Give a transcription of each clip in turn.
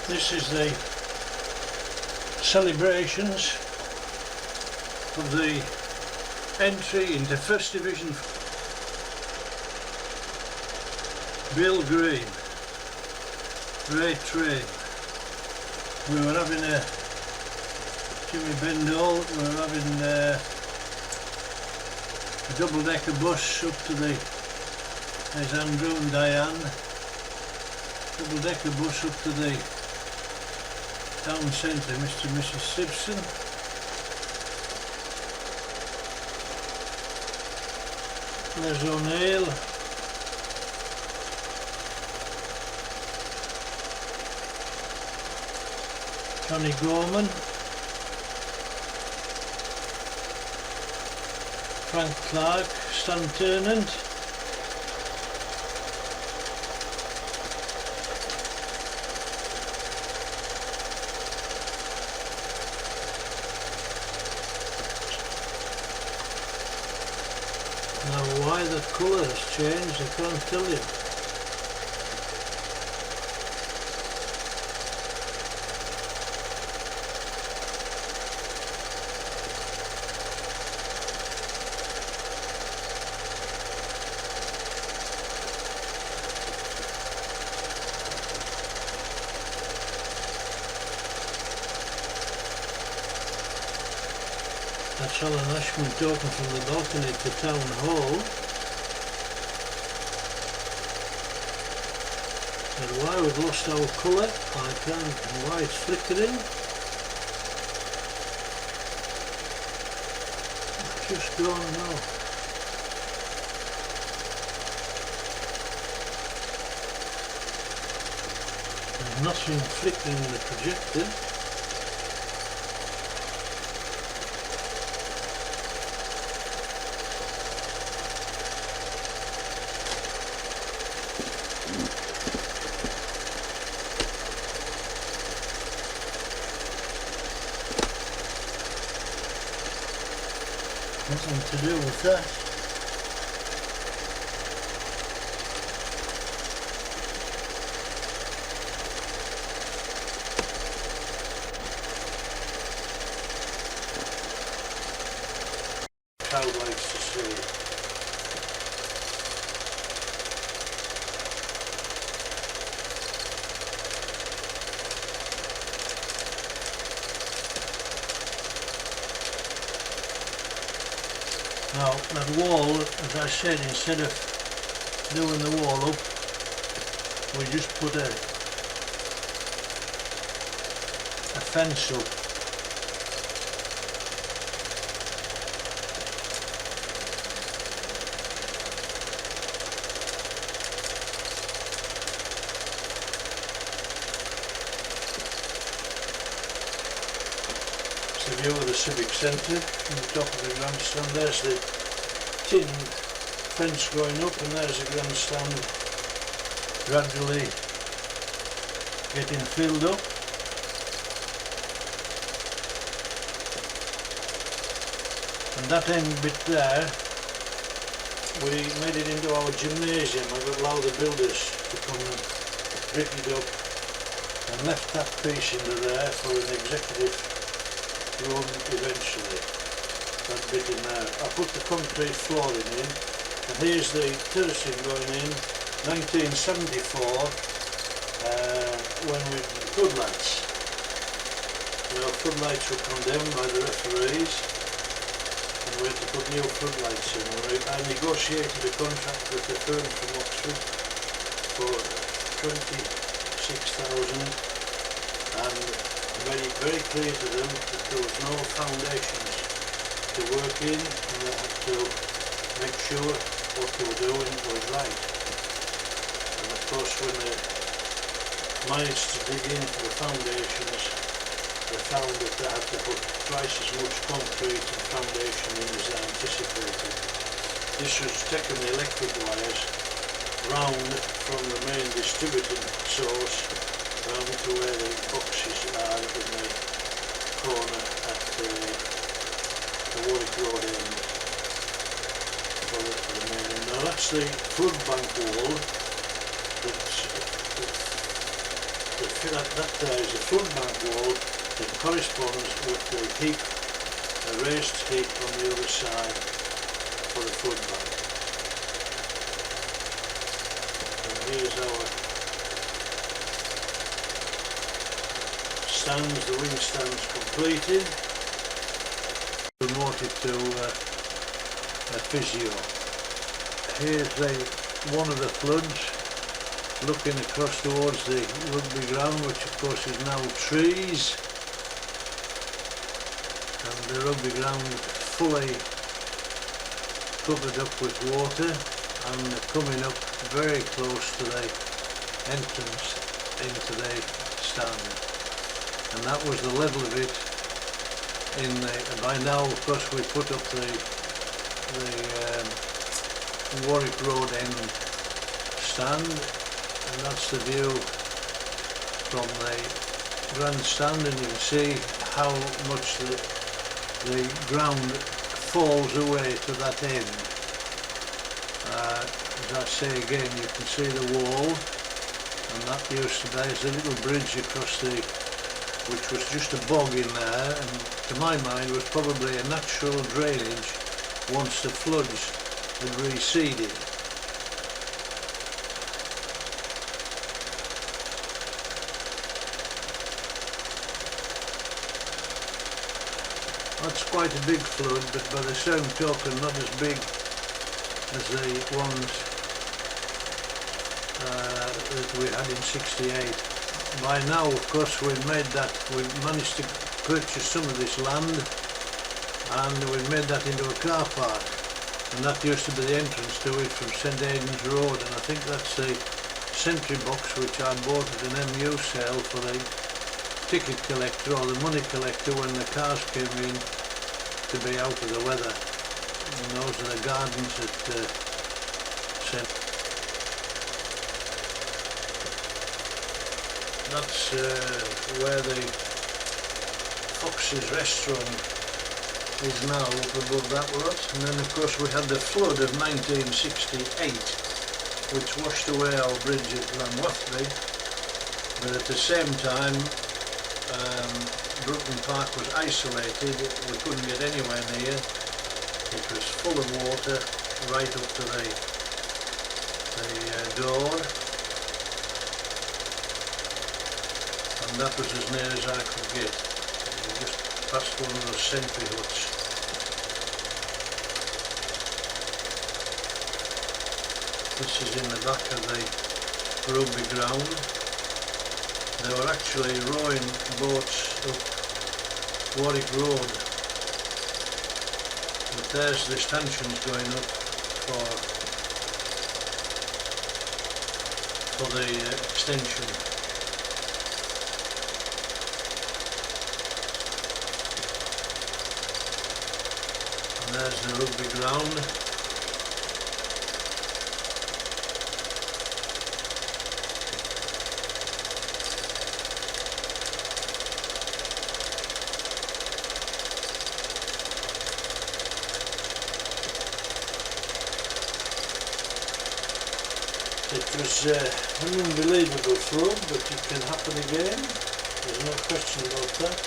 This is the celebrations of the entry into First Division. Bill Green, great train. We were having a Jimmy Bendall, we were having a double-decker bus up to the, there's Andrew and Diane, double-decker bus up to the town centre, Mr. and Mrs. Simpson. There's O'Neill. Johnny Gorman. Frank Clark, Stan Turnant. Now why the colour has changed I can't tell you. That's Alan Ashman talking from the balcony at the town hall. And why we've lost our colour, I can't, and why it's flickering, I just don't know. There's nothing flickering in the projector. Nothing to do with that. Crowd likes to see it. Now that wall, as I said, instead of doing the wall up, we just put a fence up. It's the view of the Civic Centre from the top of the grandstand. There's the tin fence going up, and there's the grandstand gradually getting filled up. And that end bit there, we made it into our gymnasium. I've allowed the builders to come and brick it up, and left that piece into there for an executive room eventually. That bit in there. I put the concrete flooring in, and here's the terracing going in 1974 when we floodlights. You know, floodlights were condemned by the referees, and we had to put new floodlights in. I negotiated a contract with the firm from Oxford for 26,000, and made it very clear to them that there was no foundations to work in, and they had to make sure what they were doing was right. And of course, when they managed to dig into the foundations, they found that they had to put twice as much concrete and foundation in as they anticipated. This was taking the electric wires round from the main distributing source round to where the boxes are in the corner at the Warwick Road end for the main end. Now that's the flood bank wall that's that there is a flood bank wall that corresponds with the heap, a raised heap on the other side for the flood bank. And here's our stands, the wing stands completed. Promoted to a physio. Here's one of the floods looking across towards the rugby ground, which of course is now trees, and the rugby ground fully covered up with water and coming up very close to the entrance into the stand. And that was the level of it. By now, of course, we put up the Warwick Road end stand, and that's the view from the grandstand, and you can see how much the ground falls away to that end. As I say again, you can see the wall, and that used to be, there's a little bridge across which was just a bog in there, and to my mind was probably a natural drainage once the floods had receded. That's quite a big flood, but by the same token not as big as the ones that we had in '68. By now, of course, we've managed to purchase some of this land, and we've made that into a car park, and that used to be the entrance to it from St Aidan's Road, and I think that's the sentry box which I bought at an MU sale for the ticket collector or the money collector when the cars came in to be out of the weather. And those are the gardens at St. That's where the Fox's restaurant is now, up above that lot. And then of course we had the flood of 1968, which washed away our bridge at Llanwathby, but at the same time Brooklyn Park was isolated. We couldn't get anywhere near. It was full of water right up to the door. And that was as near as I could get. Just past one of those sentry huts. This is in the back of the rugby ground. They were actually rowing boats up Warwick Road. But there's the stanchions going up for the extension. There's the rugby ground. It was an unbelievable flood, but it can happen again. There's no question about that.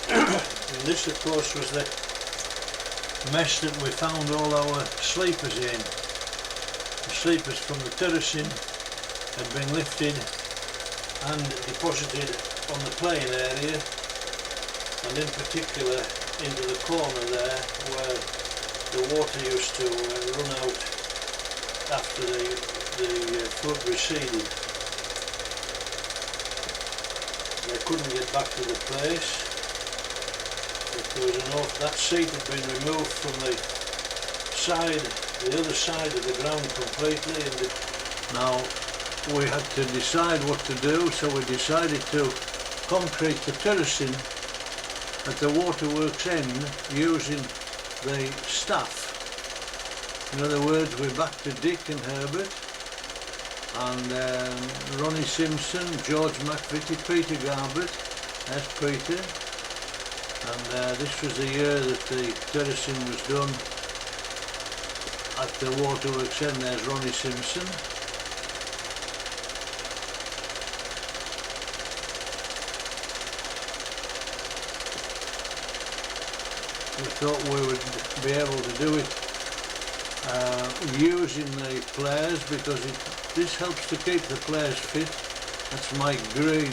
And this, of course, was the mess that we found all our sleepers in. The sleepers from the terracing had been lifted and deposited on the plain area, and in particular into the corner there where the water used to run out after the flood receded. They couldn't get back to the place. There was that seat had been removed from the other side of the ground completely, and now we had to decide what to do, so we decided to concrete the terracing at the waterworks end using the staff. In other words, we're back to Dick and Herbert and Ronnie Simpson, George McVitie, Peter Garbett, that's Peter. And this was the year that the terracing was done at the waterworks end. There's Ronnie Simpson. we thought we would be able to do it using the players, because this helps to keep the players fit. That's Mike Green,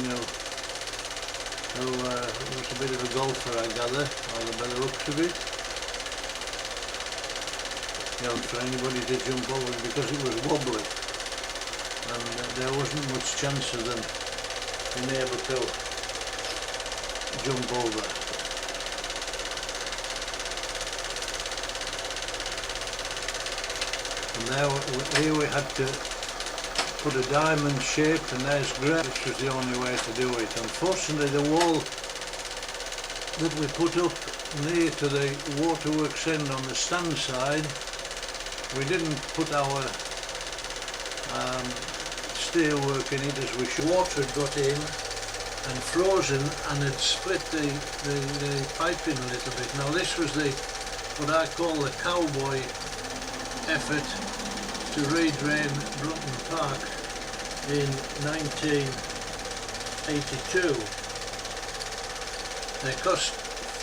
who was a bit of a golfer, I gather, by the looks of it. You know, for anybody to jump over, because it was wobbly, and there wasn't much chance of them being able to jump over. And now here we had to put a diamond shape, and there's grass, which was the only way to do it. Unfortunately, the wall that we put up near to the waterworks end on the stand side, we didn't put our steel work in it as we should. Water had got in and frozen and had split the piping a little bit. Now this was what I call the cowboy effort to redrain Brunton Park in 1982. They cost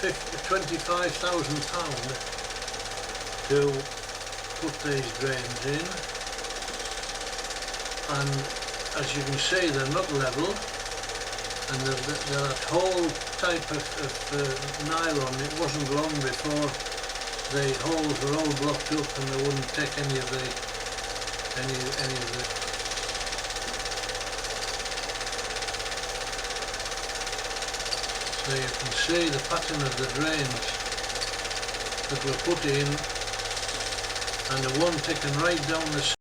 £25,000 to put these drains in, and as you can see, they're not level, and they're that whole type of nylon. It wasn't long before the holes were all blocked up and they wouldn't take any of the So you can see the pattern of the drains that were put in, and the one taken right down the